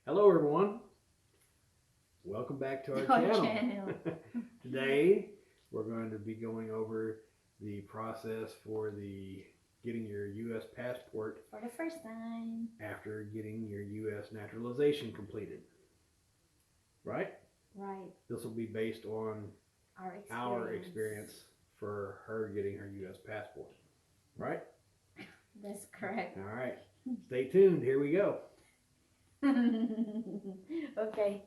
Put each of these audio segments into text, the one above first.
Hello everyone, welcome back to our Our channel. channel. Today we're going to be going over the process for the getting your U.S. passport For the first time. after getting your U.S. naturalization completed. Right? Right. This will be based on our experience for her getting her U.S. passport. Right? That's correct. All right. Stay tuned. Here we go. Okay.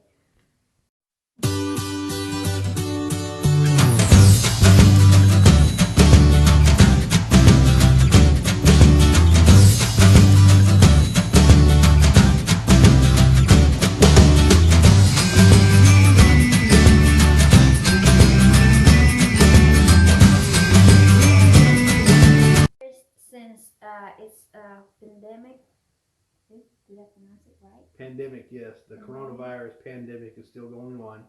Since it's a pandemic, did I pronounce it right? Pandemic, yes. The Pandemic. coronavirus pandemic is still going on.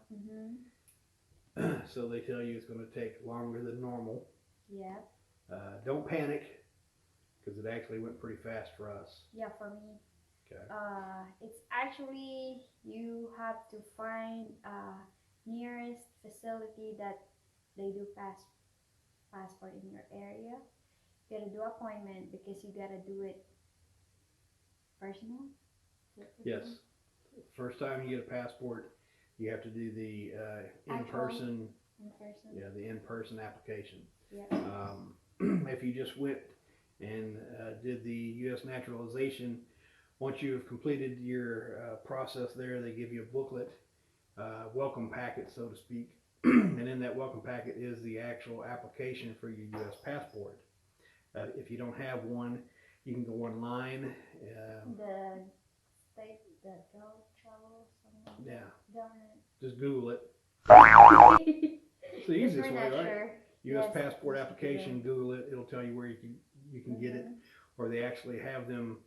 So they tell you it's going to take longer than normal. Yeah. Don't panic, because it actually went pretty fast for us. Yeah, for me. Okay. It's actually you have to find nearest facility that they do passport in your area. You gotta do appointment because you gotta do it personal. Yes. First time you get a passport, you have to do the in-person. In person. Yeah, the in-person application. Yeah. If you just went and did the U.S. naturalization, once you have completed your process there, they give you a booklet, welcome packet, so to speak. And in that welcome packet is the actual application for your U.S. passport. If you don't have one, you can go online. The state, the travel, something. Yeah. Government. Just Google it. It's It's the easiest way, right? sure. U.S. Yes, passport yes, application. Google it. It'll tell you where you can get it, or they actually have them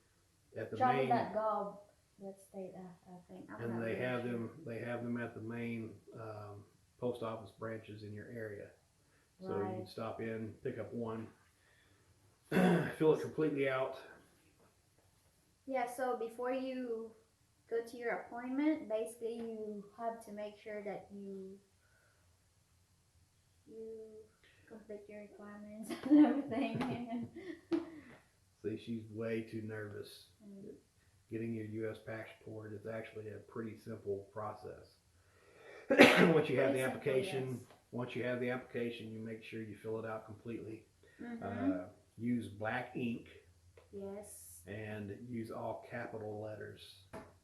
at the main. Travel.gov. That state, I think. And they have them. They have them at the main post office branches in your area. So you can stop in, pick up one, fill it completely out. Yeah, so before you go to your appointment, basically you have to make sure that you complete your requirements and everything. See, she's way too nervous. Getting your U.S. passport is actually a pretty simple process. Once you have the application, you make sure you fill it out completely. Use black ink. Yes. And use all capital letters.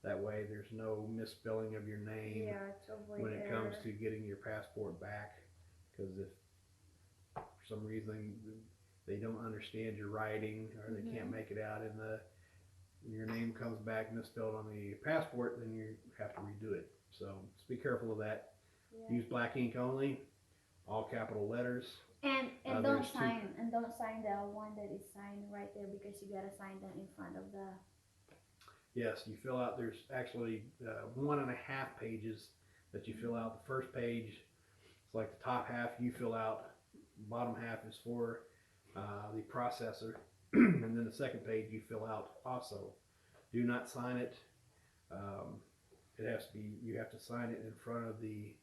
That way there's no misspelling of your name when it comes to getting your passport back. Because if for some reason they don't understand your writing, or they can't make it out and your name comes back misspelled on the passport, then you have to redo it. So just be careful of that. Yeah. Use black ink only, all capital letters. And don't sign the one that is signed right there, because you gotta sign that in front of the. Yes, you fill out. There's actually 1.5 pages that you fill out. The first page is like the top half you fill out. Bottom half is for the processor, and then the second page you fill out also. Do not sign it. It has to be. You have to sign it in front of the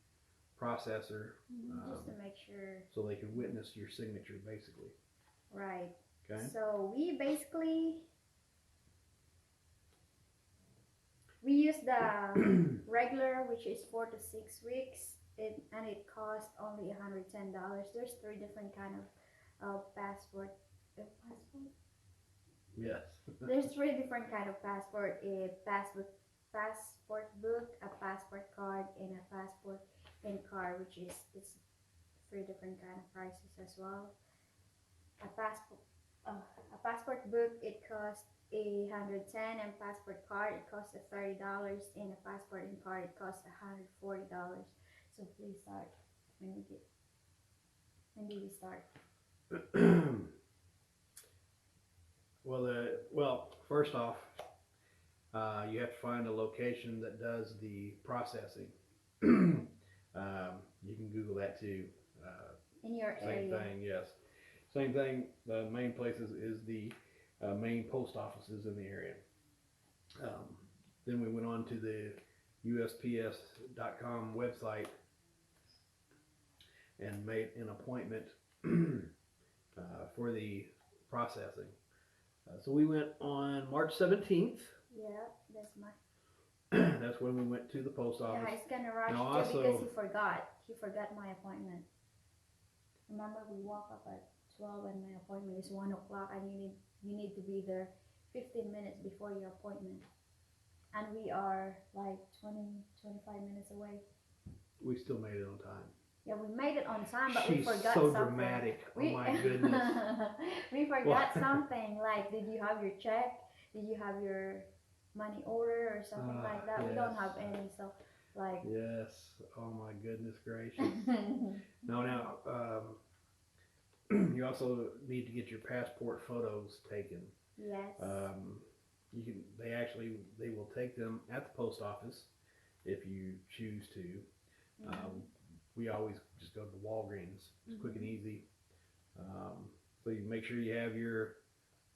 processor, just to make sure, so they can witness your signature, basically. Right. Okay. So we use the regular, which is 4 to 6 weeks, and it costs only $110. There's 3 different kind of passport. Yes. There's 3 different kind of passport: a passport book, a passport card, and a passport in card, which is it's 3 different kind of prices as well. A passport book, it costs $110, and passport card, it costs $30, and a passport in card, it costs $140. So please start when do we start? Well, first off, you have to find a location that does the processing. You can Google that too. In your area. Same thing, yes. Same thing. The main places is the main post offices in the area. then we went on to the USPS.com website and made an appointment for the processing. So we went on March 17th. Yeah, that's my. That's when we went to the post office. Yeah, he's kind of rushed Now too also, because he forgot. He forgot my appointment. Remember, we woke up at 12 and my appointment is 1 o'clock, and you need to be there 15 minutes before your appointment. And we are like 25 minutes away. we still made it on time. Yeah, we made it on time, but She's we forgot so something. dramatic. Oh my goodness. We forgot something. Like, did you have your check? Did you have your money order or something like that? Yes. We don't have any, so like. Yes. Oh my goodness gracious. Now, you also need to get your passport photos taken. Yes. You can. They will take them at the post office if you choose to. We always just go to the Walgreens. It's quick and easy. So you make sure you have your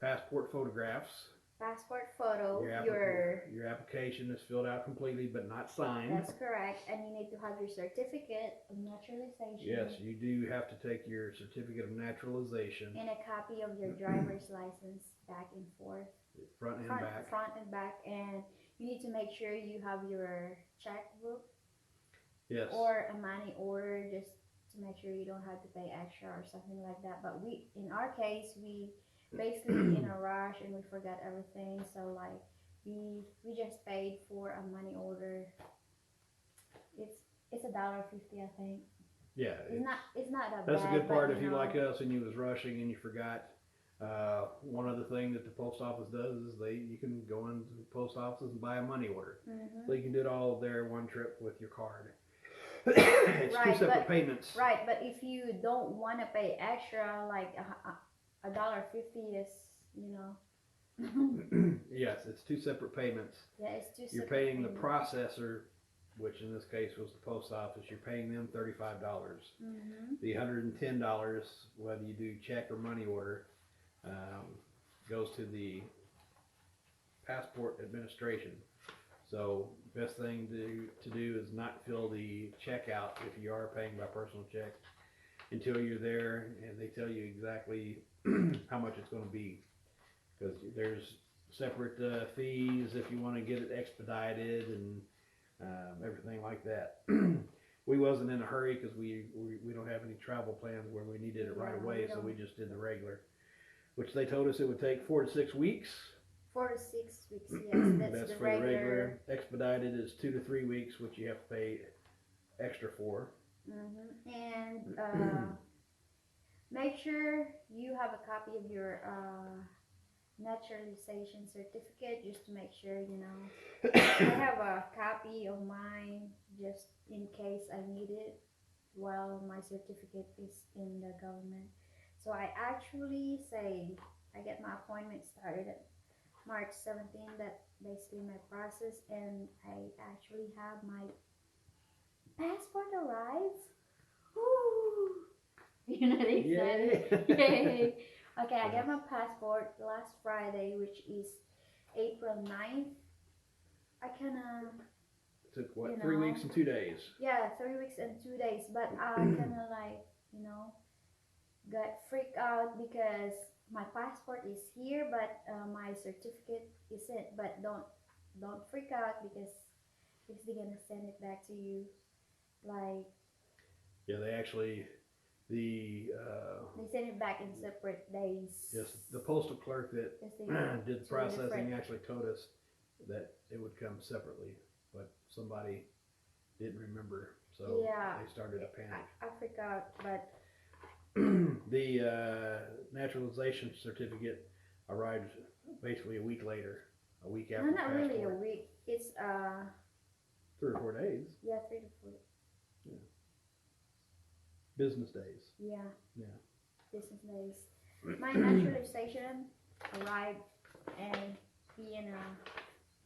passport photographs. Passport photo. Your application is filled out completely but not signed. That's correct. And you need to have your certificate of naturalization. Yes, you do have to take your certificate of naturalization. And a copy of your driver's license back and forth. Front and back. Front and back. And you need to make sure you have your checkbook. Yes. Or a money order, just to make sure you don't have to pay extra or something like that. But in our case, we basically in a rush and we forgot everything. So like we just paid for a money order. It's $1.50, I think. Yeah. It's not that that's bad. That's a good part if you you like us and you was rushing and you forgot. One other thing that the post office does is you can go into the post office and buy a money order. So you can do it all there one trip with your card. It's right, 2 separate payments. Right, but if you don't want to pay extra, like $1.50 is, Yes, it's 2 separate payments. Yeah, it's 2 separate. You're paying payments. The processor, which in this case was the post office. You're paying them $35. The $110, whether you do check or money order, goes to the passport administration. So best thing to do is not fill the check out if you are paying by personal check until you're there and they tell you exactly how much it's going to be, because there's separate fees if you want to get it expedited and everything like that. We wasn't in a hurry because we don't have any travel plans where we needed it right away, so we just did the regular, which they told us it would take 4 to 6 weeks. 4 to 6 weeks, yes. That's the for the regular. Expedited is 2 to 3 weeks, which you have to pay extra for. And make sure you have a copy of your naturalization certificate, just to make sure, I have a copy of mine just in case I need it while my certificate is in the government. So I actually I get my appointment started at March 17th. That's basically my process, and I actually have my passport arrived. Woo! Excited. Yay! Okay, I got my passport last Friday, which is April 9th. I kinda took 3 weeks and 2 days. Yeah, 3 weeks and 2 days, but I kinda got freaked out because my passport is here, but my certificate isn't. But don't freak out, because they're gonna send it back to you. Yeah, they actually they send it back in separate days. Yes, the postal clerk that did the processing actually told us that it would come separately, but somebody didn't remember, so they started to panic. I freak out, but the naturalization certificate arrived basically a week later, a week after. No, not really a week. It's 3 or 4 days. Yeah, 3 to 4. Yeah. Business days. Yeah. Yeah. Business days. My naturalization arrived and in a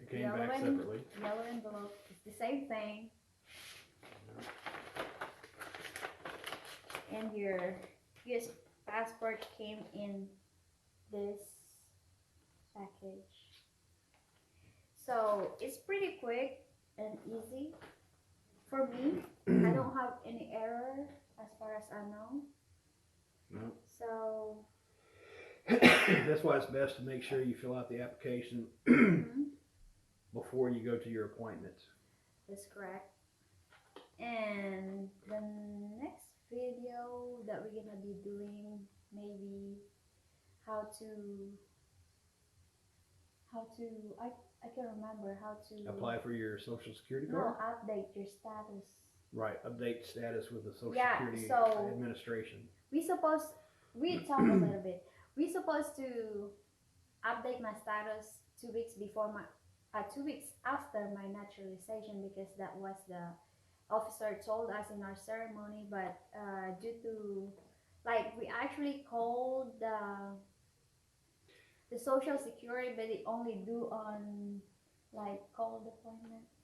it came back separately. Yellow envelope. It's the same thing. And your US passport came in this package. So it's pretty quick and easy for me. I don't have any error as far as I know. No. So that's why it's best to make sure you fill out the application before you go to your appointment. That's correct. And the next video that we're gonna be doing, maybe how to I can remember how to apply for your social security no card. update your status. Right, update status with the Social Security So Administration. we talk a little bit. We supposed to update my status 2 weeks before my 2 weeks after my naturalization, because that was the officer told us in our ceremony. But due to like we actually called the social security, but they only do on like phone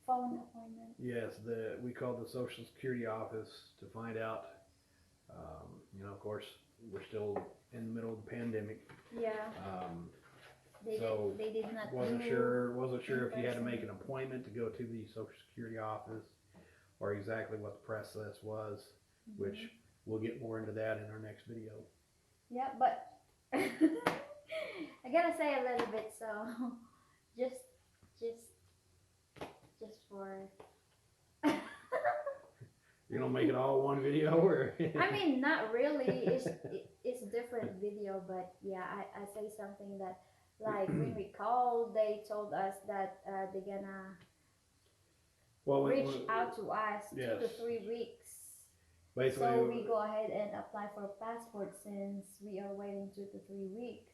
appointment. Yes, we called the Social Security office to find out. Of course, we're still in the middle of the pandemic. Yeah. They did not. Wasn't sure if you had to make an appointment to go to the Social Security office, or exactly what the process was, which we'll get more into that in our next video. Yeah, but I gotta say a little bit, so just for You're gonna make it all one video, or? I mean, not really. It's different video, but yeah, I say something that like when we called, they told us that they're gonna reach out to us 2 to 3 weeks. Basically, so we go ahead and apply for a passport since we are waiting 2 to 3 weeks.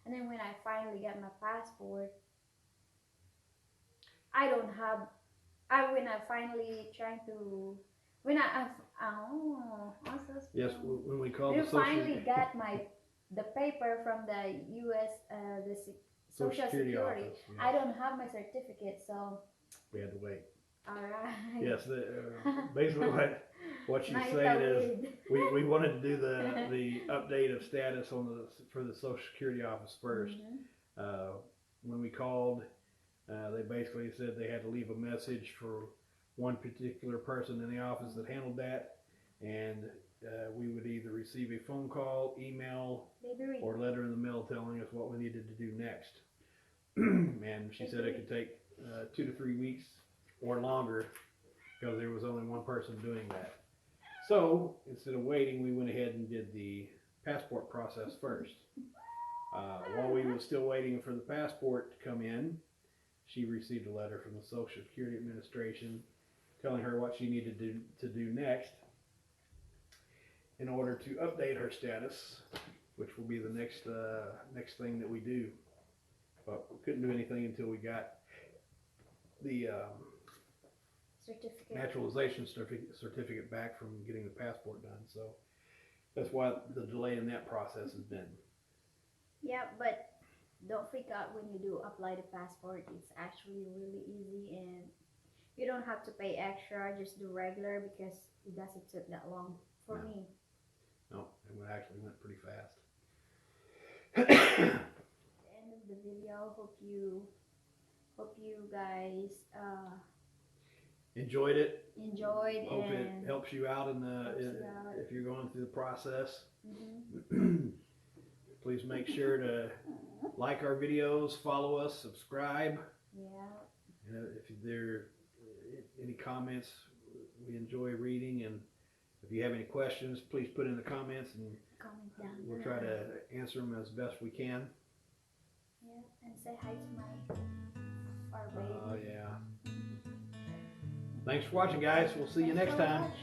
And then when I finally get my passport, when I finally trying to when I yes, when we called we the Social finally got the paper from the U.S. The Social Security. Office, yes. I don't have my certificate, so we had to wait. All right. Yes, basically what she's saying is we wanted to do the update of status for the Social Security office first. When we called, they basically said they had to leave a message for one particular person in the office that handled that, and we would either receive a phone call, email, or letter in the mail telling us what we needed to do next. And she said it could take 2 to 3 weeks or longer, because there was only one person doing that. So instead of waiting, we went ahead and did the passport process first. While we were still waiting for the passport to come in, she received a letter from the Social Security Administration telling her what she needed to do next in order to update her status, which will be the next thing that we do. But we couldn't do anything until we got the naturalization certificate back from getting the passport done. So that's why the delay in that process has been. Yeah, but don't freak out when you do apply the passport. It's actually really easy, and you don't have to pay extra. Just do regular, because it doesn't take that long for me. No, it actually went pretty fast. The end of the video. Hope you guys enjoyed it. Hope and it helps you out if you're going through the process. Please make sure to like our videos, follow us, subscribe. Yeah. And if there are any comments, we enjoy reading. And if you have any questions, please put in the comments, and comment down below. We'll try to answer them as best we can. Yeah, and say hi to our baby. Oh yeah. Thanks for watching, guys. We'll see you next time.